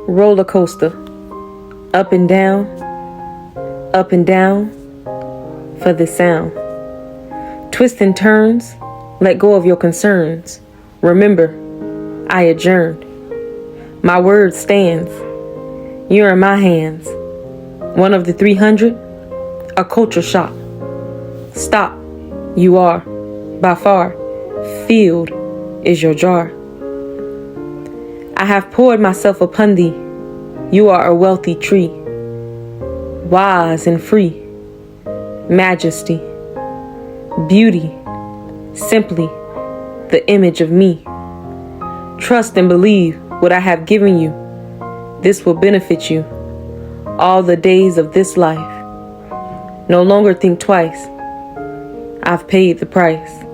Roller coaster, up and down for the sound. Twists and turns, let go of your concerns. Remember, I adjourned. My word stands. You're in my hands. One of the 300, a culture shock. Stop, you are, by far, filled is your jar. I have poured myself upon thee. You are a wealthy tree, wise and free, majesty, beauty, simply the image of me. Trust and believe what I have given you. This will benefit you all the days of this life. No longer think twice. I've paid the price.